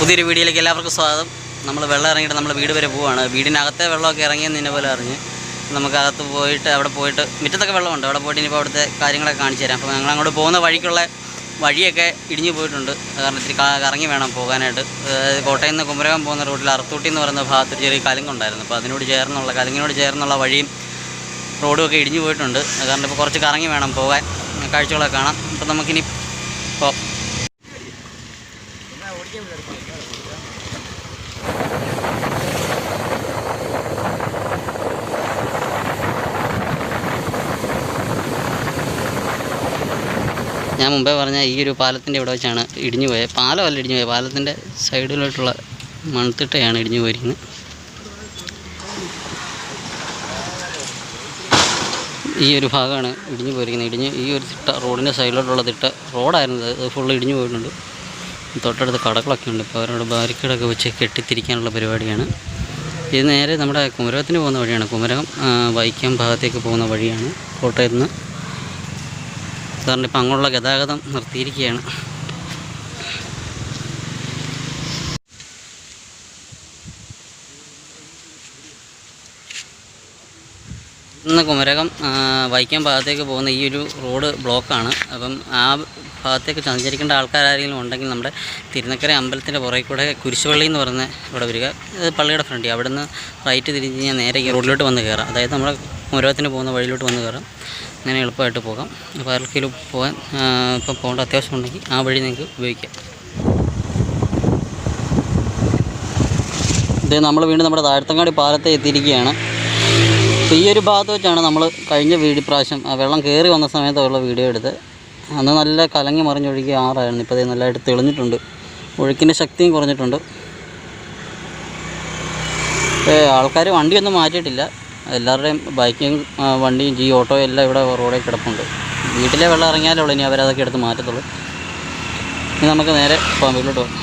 പുതിയൊരു വീഡിയോയിലേക്ക് എല്ലാവർക്കും സ്വാഗതം. നമ്മൾ വെള്ളം ഇറങ്ങിയിട്ട് നമ്മൾ വീട് വരെ പോവുകയാണ്. വീടിനകത്തെ വെള്ളമൊക്കെ ഇറങ്ങിയെന്ന് നിന്നെ പോലെ അറിഞ്ഞ് നമുക്കകത്ത് പോയിട്ട് അവിടെ പോയിട്ട് മുറ്റത്തൊക്കെ വെള്ളമുണ്ട്. അവിടെ പോയിട്ട് ഇനിയിപ്പോൾ അവിടുത്തെ കാര്യങ്ങളൊക്കെ കാണിച്ചു തരാം. അപ്പോൾ ഞങ്ങൾ അങ്ങോട്ട് പോകുന്ന വഴിക്കുള്ള വഴിയൊക്കെ ഇടിഞ്ഞു പോയിട്ടുണ്ട്. കാരണം ഇത്തിരി കറങ്ങി വേണം പോകാനായിട്ട്. കോട്ടയം നിന്ന് കുമരകം പോകുന്ന റൂട്ടിൽ അറുത്തൂട്ടി എന്ന് പറയുന്ന ഭാഗത്ത് ചെറിയ കലുങ്കുണ്ടായിരുന്നു. അപ്പോൾ അതിനോട് ചേർന്നുള്ള കലുങ്ങിനോട് ചേർന്നുള്ള വഴിയും റോഡും ഒക്കെ ഇടിഞ്ഞു പോയിട്ടുണ്ട്. കാരണം ഇപ്പോൾ കുറച്ച് കറങ്ങി വേണം പോകാൻ. കാഴ്ചകളൊക്കെ കാണാം. അപ്പോൾ നമുക്കിനി ഇപ്പോൾ ഞാൻ മുമ്പേ പറഞ്ഞ ഈ ഒരു പാലത്തിൻ്റെ ഇവിടെ വെച്ചാണ് ഇടിഞ്ഞു പോയത്. പാലമല്ല ഇടിഞ്ഞു പോയത്, പാലത്തിൻ്റെ സൈഡിലോട്ടുള്ള മൺതിട്ടയാണ് ഇടിഞ്ഞു പോയിരിക്കുന്നത്. ഈ ഒരു ഭാഗമാണ് ഇടിഞ്ഞു പോയിരിക്കുന്നത്. ഈ ഒരു തിട്ട റോഡിൻ്റെ സൈഡിലോട്ടുള്ള തിട്ട റോഡായിരുന്നത്, അത് ഫുള്ള് ഇടിഞ്ഞു പോയിട്ടുണ്ട്. തൊട്ടടുത്ത് കടകളൊക്കെ ഉണ്ട്. ഇപ്പോൾ അവരോട് ബാരിക്കേഡൊക്കെ വെച്ച് കെട്ടിത്തിരിക്കാനുള്ള പരിപാടിയാണ്. ഇത് നേരെ നമ്മുടെ കുമരകത്തിന് പോകുന്ന വഴിയാണ്. കുമരകം വൈക്കം ഭാഗത്തേക്ക് പോകുന്ന വഴിയാണ് കോട്ടയത്ത് നിന്ന്. കാരണം ഇപ്പം അങ്ങോട്ടുള്ള ഗതാഗതം നിർത്തിയിരിക്കുകയാണ്. ഇന്ന് കുമരകം വൈക്കം ഭാഗത്തേക്ക് പോകുന്ന ഈ ഒരു റോഡ് ബ്ലോക്കാണ്. അപ്പം ആ ഭാഗത്തേക്ക് സഞ്ചരിക്കേണ്ട ആൾക്കാരെങ്കിലും ഉണ്ടെങ്കിൽ നമ്മുടെ തിരുനക്കര അമ്പലത്തിൻ്റെ പുറകെ കൂടെ കുരിശുപള്ളി എന്ന് പറഞ്ഞ ഇവിടെ വരിക. പള്ളിയുടെ ഫ്രണ്ട് അവിടെ നിന്ന് റൈറ്റ് തിരിഞ്ഞ് കഴിഞ്ഞാൽ നേരെ ഈ റോഡിലോട്ട് വന്ന് കയറാം. അതായത് നമ്മുടെ കുമരകത്തിന് പോകുന്ന വഴിയിലോട്ട് വന്ന് കയറാം. അങ്ങനെ എളുപ്പമായിട്ട് പോകാം. അപ്പോൾ ആർക്കെങ്കിലും പോകാൻ ഇപ്പം പോകേണ്ട അത്യാവശ്യം ഉണ്ടെങ്കിൽ ആ വഴി നിങ്ങൾക്ക് ഉപയോഗിക്കാം. ഇത് നമ്മൾ വീണ്ടും നമ്മുടെ താഴത്തങ്ങാടി പാലത്തെ എത്തിയിരിക്കുകയാണ്. അപ്പോൾ ഈ ഒരു ഭാഗത്ത് വെച്ചാണ് നമ്മൾ കഴിഞ്ഞ പ്രാവശ്യം വെള്ളം കയറി വന്ന സമയത്തുള്ള വീഡിയോ എടുത്ത്. അന്ന് നല്ല കലങ്ങി മറിഞ്ഞൊഴുകിയ ആറായിരുന്നു. ഇപ്പോൾ ഇത് നല്ലതായിട്ട് തെളിഞ്ഞിട്ടുണ്ട്. ഒഴുക്കിൻ്റെ ശക്തിയും കുറഞ്ഞിട്ടുണ്ട്. ആൾക്കാർ വണ്ടിയൊന്നും മാറ്റിയിട്ടില്ല. എല്ലാവരുടെയും ബൈക്കും വണ്ടിയും ഓട്ടോ എല്ലാം ഇവിടെ റോഡിൽ കിടപ്പുണ്ട്. വീട്ടിലെ വെള്ളം ഇറങ്ങിയാലുള്ളൂ ഇനി അവരതൊക്കെ എടുത്ത് മാറ്റത്തുള്ളൂ. ഇനി നമുക്ക് നേരെ പോകാം, വീട്ടിലോട്ട് പോകാം.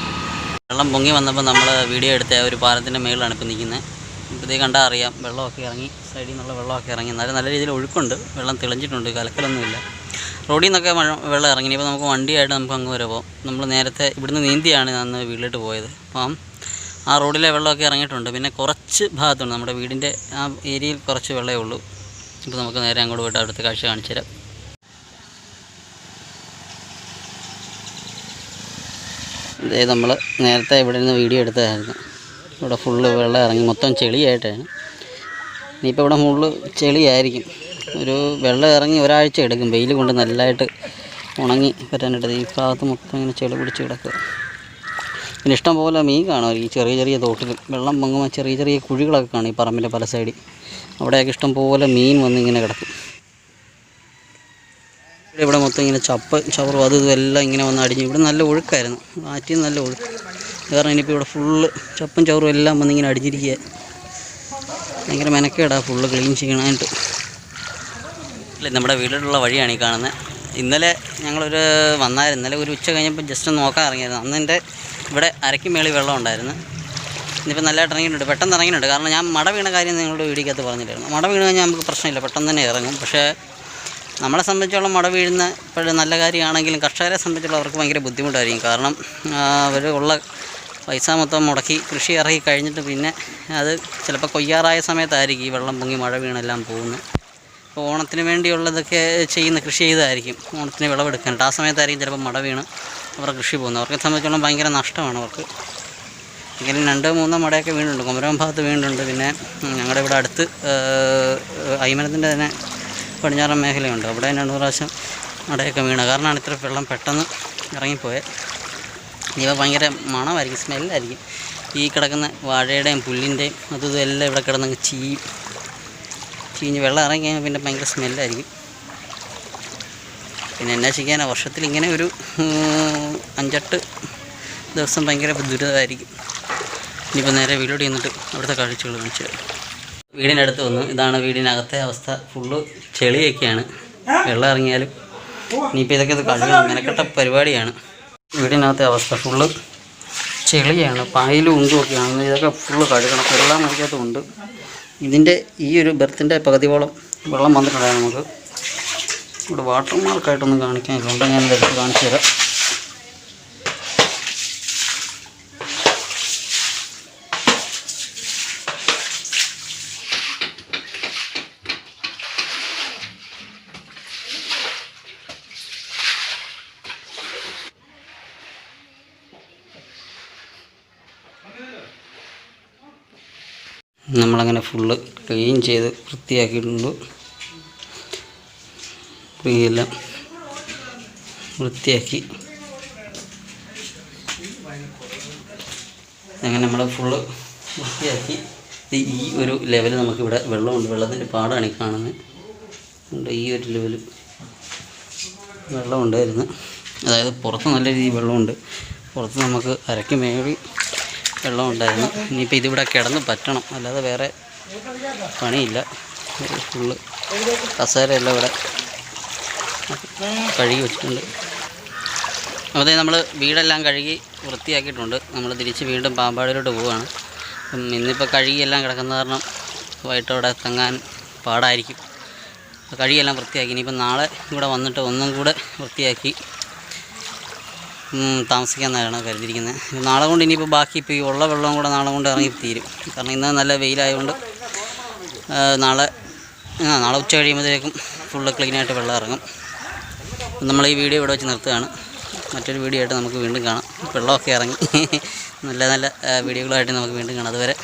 വെള്ളം പൊങ്ങി വന്നപ്പോൾ നമ്മൾ വീഡിയോ എടുത്ത ഒരു പാലത്തിൻ്റെ മേളിലാണ് ഇപ്പോൾ നിൽക്കുന്നത്. ഇപ്പോൾ ഇത് കണ്ടാൽ അറിയാം, വെള്ളമൊക്കെ ഇറങ്ങി, സൈഡിൽ നിന്നുള്ള വെള്ളമൊക്കെ ഇറങ്ങി. എന്നാലും നല്ല രീതിയിൽ ഒഴുക്കുണ്ട്, വെള്ളം തെളിഞ്ഞിട്ടുണ്ട്, കലക്കലൊന്നുമില്ല. റോഡിൽ നിന്നൊക്കെ വെള്ളം ഇറങ്ങി. ഇപ്പോൾ നമുക്ക് വണ്ടിയായിട്ട് നമുക്ക് അങ്ങ് വരെ പോകാം. നമ്മൾ നേരത്തെ ഇവിടുന്ന് നീന്തിയാണ് അന്ന് വീട്ടിലോട്ട് പോയത്. അപ്പം ആ റോഡിലെ വെള്ളമൊക്കെ ഇറങ്ങിയിട്ടുണ്ട്. പിന്നെ കുറച്ച് ഭാഗത്തുണ്ട്, നമ്മുടെ വീടിൻ്റെ ആ ഏരിയയിൽ കുറച്ച് വെള്ളമേ ഉള്ളൂ. ഇപ്പോൾ നമുക്ക് നേരെ അങ്ങോട്ട് പോയിട്ട് അവിടുത്തെ കാഴ്ച കാണിച്ചു തരാം. ഇതേ നമ്മൾ നേരത്തെ ഇവിടെ നിന്ന് വീഡിയോ എടുത്തതായിരുന്നു. ഇവിടെ ഫുള്ള് വെള്ളം ഇറങ്ങി, മൊത്തം ചെളിയായിട്ടാണ്. ഇനിയിപ്പോൾ ഇവിടെ ഫുള്ള് ചെളിയായിരിക്കും. ഒരു വെള്ളം ഇറങ്ങി ഒരാഴ്ച എടുക്കും, വെയിൽ കൊണ്ട് നല്ലതായിട്ട് ഉണങ്ങി പറ്റാനായിട്ട്. ഈ ഭാഗത്ത് മൊത്തം ഇങ്ങനെ ചെളി പിടിച്ച് കിടക്കുക. പിന്നെ ഇഷ്ടം പോലെ മീൻ കാണും ഈ ചെറിയ ചെറിയ തോട്ടിൽ. വെള്ളം പൊങ്ങുമ്പോൾ ചെറിയ ചെറിയ കുഴികളൊക്കെ കാണും ഈ പറമ്പിൻ്റെ പല സൈഡിൽ. അവിടെയൊക്കെ ഇഷ്ടം പോലെ മീൻ വന്ന് ഇങ്ങനെ കിടക്കും. ഇവിടെ മൊത്തം ഇങ്ങനെ ചവറും അതും എല്ലാം ഇങ്ങനെ വന്ന് അടിഞ്ഞു. ഇവിടെ നല്ല ഒഴുക്കായിരുന്നു, ആറ്റിൽ നല്ല ഒഴുക്ക്. കാരണം ഇനിയിപ്പോൾ ഇവിടെ ഫുള്ള് ചപ്പും ചവറും എല്ലാം വന്നിങ്ങനെ അടിഞ്ഞിരിക്കുക. ഭയങ്കര മെനക്കേടാ ഫുള്ള് ക്ലീൻ ചെയ്യണമായിട്ട്. നമ്മുടെ വീട്ടിലുള്ള വഴിയാണ് ഈ കാണുന്നത്. ഇന്നലെ ഞങ്ങളൊരു വന്നായിരുന്നു. ഇന്നലെ ഒരു ഉച്ച കഴിഞ്ഞപ്പോൾ ജസ്റ്റ് നോക്കാൻ ഇറങ്ങിയായിരുന്നു. അന്ന് എൻ്റെ ഇവിടെ അരയ്ക്ക് മേളിൽ വെള്ളം ഉണ്ടായിരുന്നു. ഇന്നിപ്പോൾ നല്ലതായിട്ട് ഇറങ്ങിയിട്ടുണ്ട്, പെട്ടെന്ന് ഇറങ്ങിയിട്ടുണ്ട്. കാരണം ഞാൻ മട വീണ കാര്യം നിങ്ങളുടെ വീഡിയോക്കകത്ത് പറഞ്ഞിട്ടായിരുന്നു. മട വീണ് കഴിഞ്ഞാൽ നമുക്ക് പ്രശ്നമില്ല, പെട്ടെന്ന് തന്നെ ഇറങ്ങും. പക്ഷേ നമ്മളെ സംബന്ധിച്ചോളം മട വീഴുന്ന ഇപ്പോഴും നല്ല കാര്യമാണെങ്കിലും കർഷകരെ സംബന്ധിച്ചുള്ള അവർക്ക് ഭയങ്കര ബുദ്ധിമുട്ടായിരിക്കും. കാരണം അവർ ഉള്ള പൈസ മൊത്തം മുടക്കി കൃഷി ഇറങ്ങി കഴിഞ്ഞിട്ട് പിന്നെ അത് ചിലപ്പോൾ കൊയ്യാറായ സമയത്തായിരിക്കും ഈ വെള്ളം പൊങ്ങി മഴ വീണെല്ലാം പോകുന്നത്. അപ്പോൾ ഓണത്തിന് വേണ്ടിയുള്ളതൊക്കെ കൃഷി ചെയ്തായിരിക്കും ഓണത്തിന് വിളവെടുക്കാനായിട്ട്. ആ സമയത്തായിരിക്കും ചിലപ്പോൾ മട വീണ് അവരുടെ കൃഷി പോകുന്നത്. അവർക്ക് സംബന്ധിച്ചോളം ഭയങ്കര നഷ്ടമാണ് അവർക്ക്. എങ്കിലും 2-3 മടയൊക്കെ വീണിട്ടുണ്ട്. കുമരകം ഭാഗത്ത് വീണിട്ടുണ്ട്. പിന്നെ ഞങ്ങളുടെ ഇവിടെ അടുത്ത് അയ്മനത്തിൻ്റെ തന്നെ പടിഞ്ഞാറൻ മേഖലയുണ്ട്, അവിടെ 2 പ്രാവശ്യം മടയൊക്കെ വീണ കാരണമാണ് ഇത്ര വെള്ളം പെട്ടെന്ന് ഇറങ്ങിപ്പോയത്. ഇവ ഭയങ്കര മണമായിരിക്കും, സ്മെല്ലായിരിക്കും. ഈ കിടക്കുന്ന വാഴയുടെയും പുല്ലിൻ്റെയും അതും എല്ലാം ഇവിടെ കിടന്നങ്ങ് ചീഞ്ഞ് വെള്ളം ഇറങ്ങി കഴിഞ്ഞാൽ പിന്നെ ഭയങ്കര സ്മെല്ലായിരിക്കും. പിന്നെ എന്നാ ചെയ്യാനാണ്, വർഷത്തിൽ ഇങ്ങനെ ഒരു 5-8 ദിവസം ഭയങ്കര ദുരിതമായിരിക്കും. ഇനിയിപ്പോൾ നേരെ വീട്ടിലോട്ട് ചെന്നിട്ട് അവിടുത്തെ കാഴ്ചകൾ കാണിച്ചു തരാം. വീടിനടുത്ത് വന്നു. ഇതാണ് വീടിനകത്തെ അവസ്ഥ. ഫുള്ള് ചെളിയൊക്കെയാണ്, വെള്ളം ഇറങ്ങിയാലും. ഇനിയിപ്പോൾ ഇതൊക്കെ കഴുകണം, മെനക്കെട്ട പരിപാടിയാണ്. വീടിനകത്തെ അവസ്ഥ ഫുള്ള് ചെളിയാണ്, പായലും ഉണ്ടുമൊക്കെയാണ്. ഇതൊക്കെ ഫുള്ള് കഴുകണം, വെള്ളം മുറിക്കകത്തുമുണ്ട്. ഇതിൻ്റെ ഈ ഒരു ബെർത്തിൻ്റെ പകുതിയോളം വെള്ളം വന്നിട്ടുണ്ടായിരുന്നു. നമുക്ക് ഇവിടെ വാട്ടർ മാർക്കായിട്ടൊന്നും കാണിക്കാനില്ല, ഞാൻ എടുത്ത് കാണിച്ചു തരാം. നമ്മളങ്ങനെ ഫുള്ള് ക്ലീൻ ചെയ്ത് വൃത്തിയാക്കിയിട്ടുണ്ട്. എല്ലാം വൃത്തിയാക്കി അങ്ങനെ നമ്മൾ ഫുള്ള് വൃത്തിയാക്കി. ഈ ഒരു ലെവൽ നമുക്കിവിടെ വെള്ളമുണ്ട്. വെള്ളത്തിൻ്റെ പാടാണ് ഈ കാണുന്നത്. ഈ ഒരു ലെവൽ വെള്ളമുണ്ടായിരുന്നു. അതായത് പുറത്ത് നല്ല രീതിയിൽ വെള്ളമുണ്ട്. പുറത്ത് നമുക്ക് അരയ്ക്ക് മേടി വെള്ളമുണ്ടായിരുന്നു. ഇനിയിപ്പോൾ ഇതിവിടെ കിടന്ന് പറ്റണം, അല്ലാതെ വേറെ പണിയില്ല. ഫുള്ള് കസേരയെല്ലാം ഇവിടെ കഴുകി വെച്ചിട്ടുണ്ട്. അപ്പോൾ നമ്മൾ വീടെല്ലാം കഴുകി വൃത്തിയാക്കിയിട്ടുണ്ട്. നമ്മൾ തിരിച്ച് വീണ്ടും പാമ്പാടിയിലോട്ട് പോവുകയാണ്. ഇന്നിപ്പോൾ കഴുകിയെല്ലാം കിടക്കുന്ന കാരണം വൈകിട്ട് അവിടെ തങ്ങാൻ പാടായിരിക്കും. കഴുകിയെല്ലാം വൃത്തിയാക്കി. ഇനിയിപ്പോൾ നാളെ ഇവിടെ വന്നിട്ട് ഒന്നും കൂടെ വൃത്തിയാക്കി താമസിക്കാമെന്നാണ് കരുതിയിരിക്കുന്നത്. നാളെ കൊണ്ട് ഇനിയിപ്പോൾ ബാക്കി ഇപ്പോൾ ഈ ഉള്ള വെള്ളം കൂടെ നാളെ കൊണ്ട് ഇറങ്ങി തീരും. കാരണം ഇന്ന് നല്ല വെയിലായതുകൊണ്ട് നാളെ ഉച്ച കഴിയുമ്പോഴത്തേക്കും ഫുള്ള് ക്ലീനായിട്ട് വെള്ളം ഇറങ്ങും. നമ്മൾ ഈ വീഡിയോ ഇവിടെ വെച്ച് നിർത്തുകയാണ്. മറ്റൊരു വീഡിയോ ആയിട്ട് നമുക്ക് വീണ്ടും കാണാം. വെള്ളമൊക്കെ ഇറങ്ങി നല്ല നല്ല വീഡിയോകളായിട്ട് നമുക്ക് വീണ്ടും കാണാം. അതുവരെ